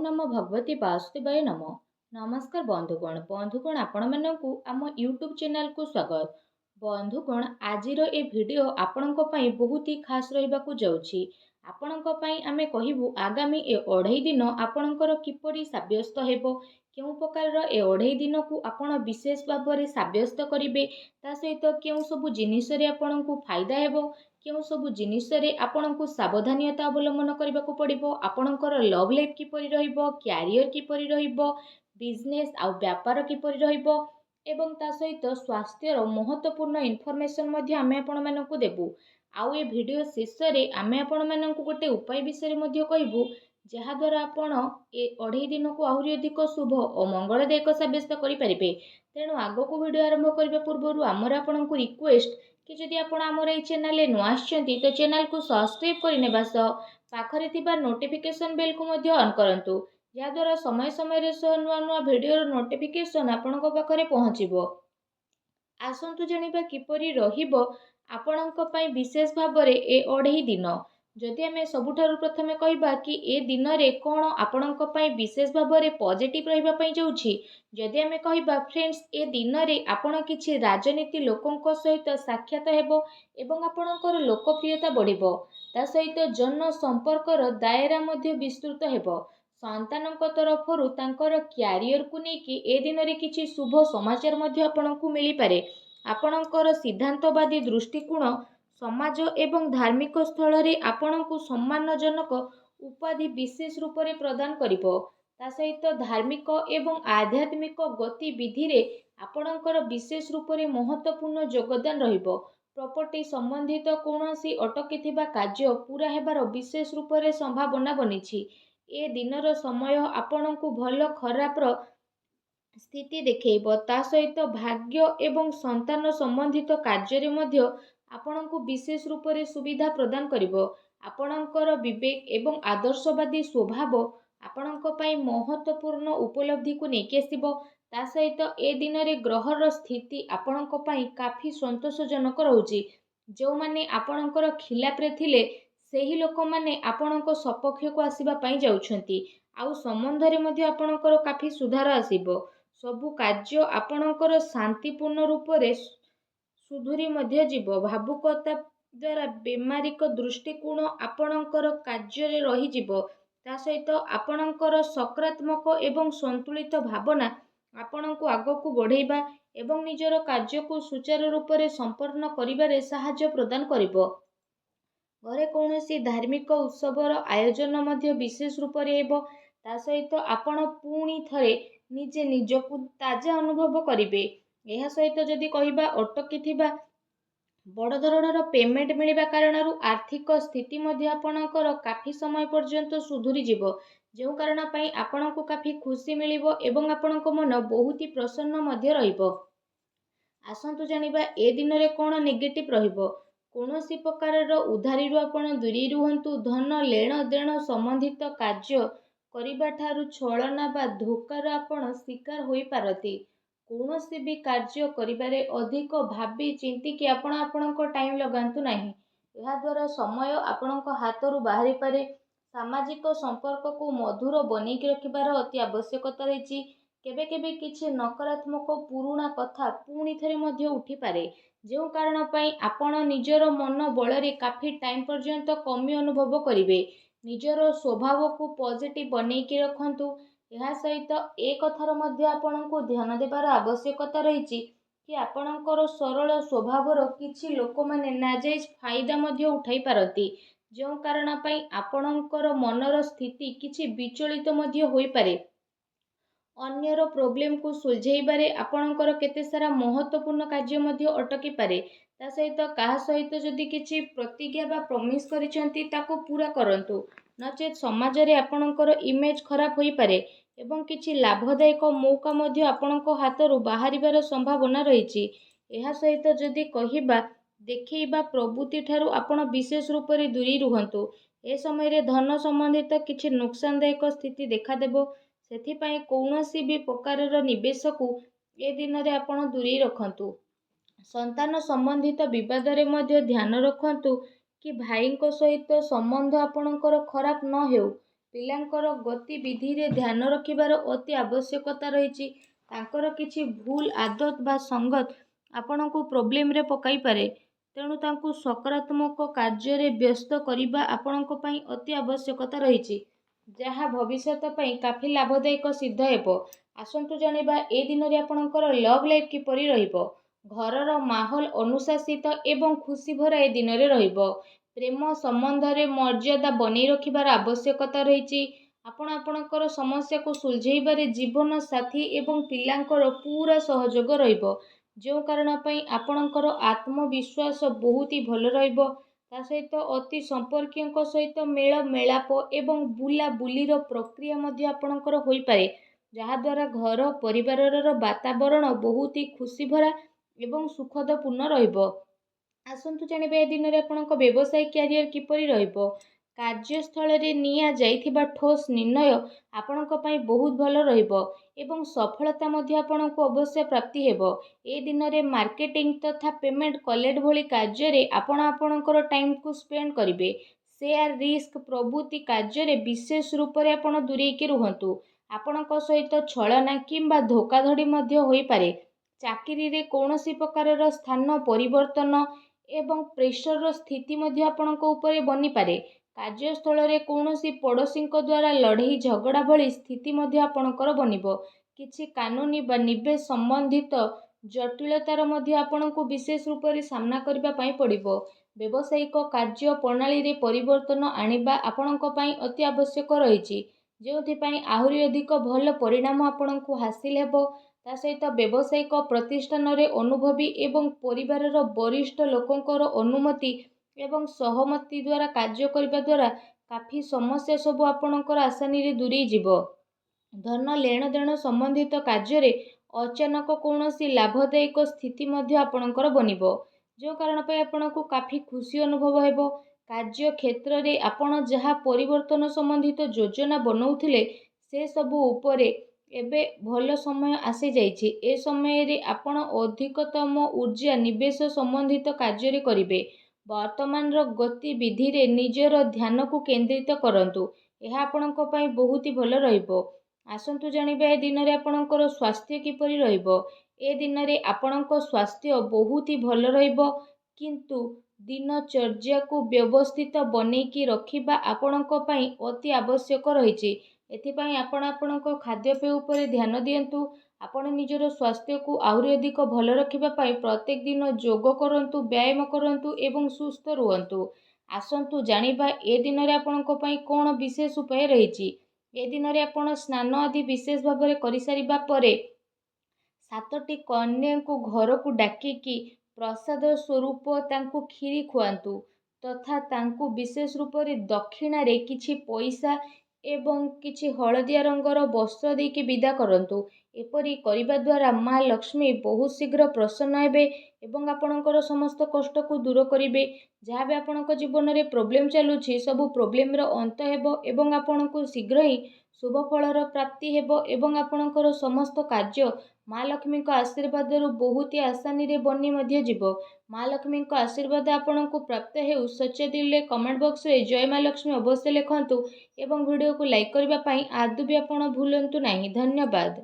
नमो भगवती वासुदेवाय नमो। नमस्कार बंधुगण आपण मानकु आम यूट्यूब चैनल को स्वागत। बंधुगण आजिर ए भिडियो आपणक पई बहुत ही खास रहिबाकु जाउछि। आपणक पई आमे कहिबु आगामी ए 2.5 दिन आपणकर किपरि साब्यस्त हेबो, केउ प्रकार ए 2.5 दिन को आपण विशेष भाबरे साब्यस्त करिवे, ता सहित केउ सब जिनिस रे आपणकु फायदा हेबो, केउ सब जिनिस रे आपणकु सावधानियता अवलंबन करबाकु पड़िबो, आपणकर लव लाइफ किपरि रहिबो, क्यारियर किपरि रहिबो, बिजनेस आ व्यापार किपरि रहिबो एवं ता सहित स्वास्थ्यर महत्वपूर्ण इनफॉरमेशन मध्ये आमे आपण मानकु देबु। आउ ए वीडियो शेष रे आमे आपण मानकु गोटे उपाय विषय मध्ये कहबु, जहा द्वारा आपण ए 2.5 दिन को आहुरी अधिक शुभ और मंगलदायक साब्यस्त करि परिबे। तेणु आगो को वीडियो आरंभ करबा पूर्व आमर आपनकु रिक्वेस्ट कि जदि आपण आमर ए चैनल ले नुआ आछंती तो चैनल को सब्सक्राइब करिनेबा सह पाखरे थिबा नोटिफिकेशन बेल को मध्ये ऑन करंतु, या द्वारा समय समय रे नुआ नुआ वीडियो नोटिफिकेशन आपनक पाखरे पहुंचीबो। आसंतु जानिबा किपरि रहिबो आपणक पई विशेष भाबरे ए 2.5 दिन। जदि आमे सबुठारु प्रथमे कहिबा कि ए दिन रे कोन आपणक पई विशेष भाबरे पॉजिटिव रहिबा पई जाउछि, जदि आमे कहिबा फ्रेंड्स ए दिन रे आपण किछि राजनीति लोकंक सहित साक्षात हेबो एवं आपणकर लोकप्रियता बढ़िबो, ता सहित जन संपर्कर दायरा मध्ये विस्तृत हेबो। संतानक तरफरु तांकर क्यारियर को नेकी ए दिन रे किछि शुभ समाचार मध्ये आपणकु मिली पारे। आपणकर सिद्धांतवादी दृष्टिकोण समाज एवं धार्मिक स्थल रे आपणकु सम्मानजनक उपाधि विशेष रूप रे प्रदान करिबो, ता सहित धार्मिक एवं आध्यात्मिक गतिविधि रे आपणकर विशेष रूप रे महत्वपूर्ण योगदान रहिबो। प्रॉपर्टी संबंधित कोनोसी अटकी कार्य पूरा हेबार विशेष रूप रे संभावना बनिछि। ए दिनर समय आपणकु भल खराबर स्थिति देखैबो, ता सहित भाग्य एवं संतान संबंधित कार्य रे मध्य आपणकु विशेष रूप रे सुविधा प्रदान करिबो। आपणकर विवेक एवं आदर्शवादी स्वभाव आपणक पई महत्वपूर्ण उपलब्धि को नेकी आसीबो। ता सहित ए दिन रे ग्रहर स्थिति आपणक पई काफी संतोषजनक रहउची। जो माने आपणकर खिलाफ रे थिले सेही लोक माने आपणक सपक्ष को आसीबा पई जाउछंती। आउ संबंध रे मध्ये आपणकर काफी सुधार आसीबो। सबु कार्य आपणकर शांतिपूर्ण रूप रे सुधुरी मध्ये जीवो। भावुकता द्वारा बेमारिक दृष्टिकोण आपणकर कार्य रे रही जीवो। ता सहित आपणकर सकारात्मक एवं संतुलित भावना आपणको आगको बढ़ेबा एवं निजर कार्य को सुचारू रूप रे संपन्न करिबारे सहायता प्रदान करिबो। घरे कौनसी धार्मिक उत्सवर आयोजन मध्य विशेष रूप रे हेबो। ता सहित आपण पुणी थरे निजे निजकु ताजा अनुभव करिवे। एहा सहित जदि कहिबा अटकी थिबा बड़ धरणर पेमेंट मिलिबा कारणरू आर्थिक स्थिति मध्य आपणकर काफी समय पर्यंत सुधुरी जीवो, जो कारण पई आपणको काफी खुशी मिलिबो एवं आपणको मन बहुत ही प्रसन्न मध्य रहिबो। आसंतु जानिबा ए दिन रे कोन नेगेटिव रहिबो। कोनोसी प्रकारर उधारीरु आपण दूरी रुहंतु। धन लेण देण संबंधित कार्य करिबा ठारू छलना बा धोकार आपण शिकार होई पारती। कोनोसी भी कार्य करिबारे अधिक भाबी चिंती कि आपण आपणको टाइम लगांतु नाही। एहा द्वारा समय आपणको हातरू बाहरी पारे। सामाजिक संपर्क को मधुर बनेकी रखिबार अति आवश्यकता रहिछि। केबे केबे किछि नकारात्मक पुरुणा कथा पुणी थरे मध्य उठी पारे, जो कारण पई आपण निजर मन बल रे काफी टाइम पर्यंत कमी अनुभव करिवे। निजर स्वभाव को पॉजिटिव बनेकी रखंतु। एहा सहित ए कथार मध्य आपणको ध्यान देबार आवश्यकता रहिछि कि आपणकर सरल स्वभावर किछि लोक माने नाजायज फायदा मध्य उठाई पारती, जो कारण पई आपणकर मनर स्थिति किछि विचलित मध्य होई पारे। अन्यर प्रोब्लेम को सुलझेबारे आपणकर केते सारा महत्वपूर्ण कार्य मध्य अटकी पारे। ता सहित काहा सहित जदि किछि प्रतिज्ञा बा प्रॉमिस करिसेंती ताको पूरा करंतु, नचेत समाज रे आपणकर इमेज खराब होई पारे एवं किछि लाभदायक मौका मध्य आपणको हातरू बाहरिबार संभावना रहिछि। एहा सहित जदि कहिबा देखैबा प्रवृत्ति ठारू आपण विशेष रूप रे दूरी रुहंतु। ए समय रे धन संबंधित किछि नुकसानदायक स्थिति देखा देबो। सेथिपाई कौनसी भी प्रकारर निवेश को ए दिन रे आपण दूरी रखंतु। संतान संबंधित विवाद रे मध्य ध्यान रखंतु कि भाईଙ୍କ सहित संबंध आपणकर खराब न हेउ। ପିଲାଙ୍କର ଗତିବିଧିରେ ଧ୍ୟାନ ରଖିବାର ଅତି ଆବଶ୍ୟକତା ରହିଛି। ତାଙ୍କର କିଛି ଭୁଲ ଆଦତ ବା ସଙ୍ଗତ ଆପଣଙ୍କୁ ପ୍ରୋବ୍ଲେମରେ ପକାଇପାରେ। ତେଣୁ ତାଙ୍କୁ ସକାରାତ୍ମକ କାର୍ଯ୍ୟରେ ବ୍ୟସ୍ତ କରିବା ଆପଣଙ୍କ ପାଇଁ ଅତି ଆବଶ୍ୟକତା ରହିଛି, ଯାହା ଭବିଷ୍ୟତ ପାଇଁ କାଫି ଲାଭଦାୟକ ସିଦ୍ଧ ହେବ। ଆସନ୍ତୁ ଜାଣିବା ଏ ଦିନରେ ଆପଣଙ୍କର ଲଭ୍ ଲାଇଫ୍ କିପରି ରହିବ। ଘରର ମାହୋଲ ଅନୁଶାସିତ ଏବଂ ଖୁସି ଭରା ଏ ଦିନରେ ରହିବ। ପ୍ରେମ ସମ୍ବନ୍ଧରେ ମର୍ଯ୍ୟାଦା ବନେଇ ରଖିବାର ଆବଶ୍ୟକତା ରହିଛି। ଆପଣ ଆପଣଙ୍କର ସମସ୍ୟାକୁ ସୁଲଝେଇବାରେ ଜୀବନ ସାଥୀ ଏବଂ ପିଲାଙ୍କର ପୁରା ସହଯୋଗ ରହିବ, ଯେଉଁ କାରଣ ପାଇଁ ଆପଣଙ୍କର ଆତ୍ମବିଶ୍ୱାସ ବହୁତ ଭଲ ରହିବ। ତା ସହିତ ଅତି ସମ୍ପର୍କୀୟଙ୍କ ସହିତ ମେଳ ମେଳାପ ଏବଂ ବୁଲାବୁଲିର ପ୍ରକ୍ରିୟା ମଧ୍ୟ ଆପଣଙ୍କର ହୋଇପାରେ, ଯାହାଦ୍ୱାରା ଘର ପରିବାରର ବାତାବରଣ ବହୁତ ଖୁସି ଭରା ଏବଂ ସୁଖଦପୂର୍ଣ୍ଣ ରହିବ। ଆସନ୍ତୁ ଜାଣିବା ଏ ଦିନରେ ଆପଣଙ୍କ ବ୍ୟବସାୟ କ୍ୟାରିୟର କିପରି ରହିବ। କାର୍ଯ୍ୟସ୍ଥଳରେ ନିଆଯାଇଥିବା ଠୋସ୍ ନିର୍ଣ୍ଣୟ ଆପଣଙ୍କ ପାଇଁ ବହୁତ ଭଲ ରହିବ ଏବଂ ସଫଳତା ମଧ୍ୟ ଆପଣଙ୍କୁ ଅବଶ୍ୟ ପ୍ରାପ୍ତି ହେବ। ଏ ଦିନରେ ମାର୍କେଟିଂ ତଥା ପେମେଣ୍ଟ କଲେକ୍ଟ ଭଳି କାର୍ଯ୍ୟରେ ଆପଣ ଆପଣଙ୍କର ଟାଇମକୁ ସ୍ପେଣ୍ଡ କରିବେ। ସେୟାର ରିସ୍କ ପ୍ରଭୃତି କାର୍ଯ୍ୟରେ ବିଶେଷ ରୂପରେ ଆପଣ ଦୂରେଇକି ରୁହନ୍ତୁ। ଆପଣଙ୍କ ସହିତ ଛଳନା କିମ୍ବା ଧୋକାଧଡ଼ି ମଧ୍ୟ ହୋଇପାରେ। ଚାକିରିରେ କୌଣସି ପ୍ରକାରର ସ୍ଥାନ ପରିବର୍ତ୍ତନ ଏବଂ ପ୍ରେସରର ସ୍ଥିତି ମଧ୍ୟ ଆପଣଙ୍କ ଉପରେ ବନିପାରେ। କାର୍ଯ୍ୟସ୍ଥଳରେ କୌଣସି ପଡ଼ୋଶୀଙ୍କ ଦ୍ୱାରା ଲଢ଼େଇ ଝଗଡ଼ା ଭଳି ସ୍ଥିତି ମଧ୍ୟ ଆପଣଙ୍କର ବନିବ। କିଛି କାନୁନି ବା ନିବେଶ ସମ୍ବନ୍ଧିତ ଜଟିଳତାର ମଧ୍ୟ ଆପଣଙ୍କୁ ବିଶେଷ ରୂପରେ ସାମ୍ନା କରିବା ପାଇଁ ପଡ଼ିବ। ବ୍ୟବସାୟିକ କାର୍ଯ୍ୟ ପ୍ରଣାଳୀରେ ପରିବର୍ତ୍ତନ ଆଣିବା ଆପଣଙ୍କ ପାଇଁ ଅତି ଆବଶ୍ୟକ ରହିଛି, ଯେଉଁଥିପାଇଁ ଆହୁରି ଅଧିକ ଭଲ ପରିଣାମ ଆପଣଙ୍କୁ ହାସିଲ ହେବ। ତା ସହିତ ବ୍ୟବସାୟିକ ପ୍ରତିଷ୍ଠାନରେ ଅନୁଭବୀ ଏବଂ ପରିବାରର ବରିଷ୍ଠ ଲୋକଙ୍କର ଅନୁମତି ଏବଂ ସହମତି ଦ୍ୱାରା କାର୍ଯ୍ୟ କରିବା ଦ୍ୱାରା କାଫି ସମସ୍ୟା ସବୁ ଆପଣଙ୍କର ଆସାନୀରେ ଦୂରେଇ ଯିବ। ଧନ ଲେଣଦେଣ ସମ୍ବନ୍ଧିତ କାର୍ଯ୍ୟରେ ଅଚାନକ କୌଣସି ଲାଭଦାୟକ ସ୍ଥିତି ମଧ୍ୟ ଆପଣଙ୍କର ବନିବ, ଯେଉଁ କାରଣ ପାଇଁ ଆପଣଙ୍କୁ କାଫି ଖୁସି ଅନୁଭବ ହେବ। କାର୍ଯ୍ୟ କ୍ଷେତ୍ରରେ ଆପଣ ଯାହା ପରିବର୍ତ୍ତନ ସମ୍ବନ୍ଧିତ ଯୋଜନା ବନଉଥିଲେ, ସେସବୁ ଉପରେ ଏବେ ଭଲ ସମୟ ଆସିଯାଇଛି। ଏ ସମୟରେ ଆପଣ ଅଧିକତମ ଊର୍ଜା ନିବେଶ ସମ୍ବନ୍ଧିତ କାର୍ଯ୍ୟରେ କରିବେ। ବର୍ତ୍ତମାନର ଗତିବିଧିରେ ନିଜର ଧ୍ୟାନକୁ କେନ୍ଦ୍ରିତ କରନ୍ତୁ, ଏହା ଆପଣଙ୍କ ପାଇଁ ବହୁତ ଭଲ ରହିବ। ଆସନ୍ତୁ ଜାଣିବା ଏ ଦିନରେ ଆପଣଙ୍କର ସ୍ୱାସ୍ଥ୍ୟ କିପରି ରହିବ। ଏ ଦିନରେ ଆପଣଙ୍କ ସ୍ୱାସ୍ଥ୍ୟ ବହୁତ ଭଲ ରହିବ, କିନ୍ତୁ ଦିନଚର୍ଯ୍ୟାକୁ ବ୍ୟବସ୍ଥିତ ବନେଇକି ରଖିବା ଆପଣଙ୍କ ପାଇଁ ଅତି ଆବଶ୍ୟକ ରହିଛି। ଏଥିପାଇଁ ଆପଣ ଆପଣଙ୍କ ଖାଦ୍ୟପେୟ ଉପରେ ଧ୍ୟାନ ଦିଅନ୍ତୁ। ଆପଣ ନିଜର ସ୍ୱାସ୍ଥ୍ୟକୁ ଆହୁରି ଅଧିକ ଭଲ ରଖିବା ପାଇଁ ପ୍ରତ୍ୟେକ ଦିନ ଯୋଗ କରନ୍ତୁ, ବ୍ୟାୟାମ କରନ୍ତୁ ଏବଂ ସୁସ୍ଥ ରୁହନ୍ତୁ। ଆସନ୍ତୁ ଜାଣିବା ଏ ଦିନରେ ଆପଣଙ୍କ ପାଇଁ କ'ଣ ବିଶେଷ ଉପାୟ ରହିଛି। ଏ ଦିନରେ ଆପଣ ସ୍ନାନ ଆଦି ବିଶେଷ ଭାବରେ କରିସାରିବା ପରେ 7ଟି କନ୍ୟାଙ୍କୁ ଘରକୁ ଡାକିକି ପ୍ରସାଦ ସ୍ୱରୂପ ତାଙ୍କୁ କ୍ଷୀରି ଖୁଆନ୍ତୁ ତଥା ତାଙ୍କୁ ବିଶେଷ ରୂପରେ ଦକ୍ଷିଣାରେ କିଛି ପଇସା ଏବଂ କିଛି ହଳଦିଆ ରଙ୍ଗର ବସ୍ତ୍ର ଦେଇକି ବିଦା କରନ୍ତୁ। ଏପରି କରିବା ଦ୍ୱାରା ମା ଲକ୍ଷ୍ମୀ ବହୁତ ଶୀଘ୍ର ପ୍ରସନ୍ନ ହେବେ ଏବଂ ଆପଣଙ୍କର ସମସ୍ତ କଷ୍ଟକୁ ଦୂର କରିବେ। ଯାହା ବି ଆପଣଙ୍କ ଜୀବନରେ ପ୍ରୋବ୍ଲେମ ଚାଲୁଛି, ସବୁ ପ୍ରୋବ୍ଲେମର ଅନ୍ତ ହେବ ଏବଂ ଆପଣଙ୍କୁ ଶୀଘ୍ର ହିଁ ଶୁଭ ଫଳର ପ୍ରାପ୍ତି ହେବ ଏବଂ ଆପଣଙ୍କର ସମସ୍ତ କାର୍ଯ୍ୟ ମା ଲକ୍ଷ୍ମୀଙ୍କ ଆଶୀର୍ବାଦରୁ ବହୁତ ଆସାନୀରେ ବନି ମଧ୍ୟ ଯିବ। ମା ଲକ୍ଷ୍ମୀଙ୍କ ଆଶୀର୍ବାଦ ଆପଣଙ୍କୁ ପ୍ରାପ୍ତ ହେଉ। ସଚ୍ଚା ଦିଲରେ କମେଣ୍ଟ ବକ୍ସରେ ଜୟ ମା ଲକ୍ଷ୍ମୀ ଅବଶ୍ୟ ଲେଖନ୍ତୁ ଏବଂ ଭିଡ଼ିଓକୁ ଲାଇକ୍ କରିବା ପାଇଁ ଆଦୌ ବି ଆପଣ ଭୁଲନ୍ତୁ ନାହିଁ। ଧନ୍ୟବାଦ।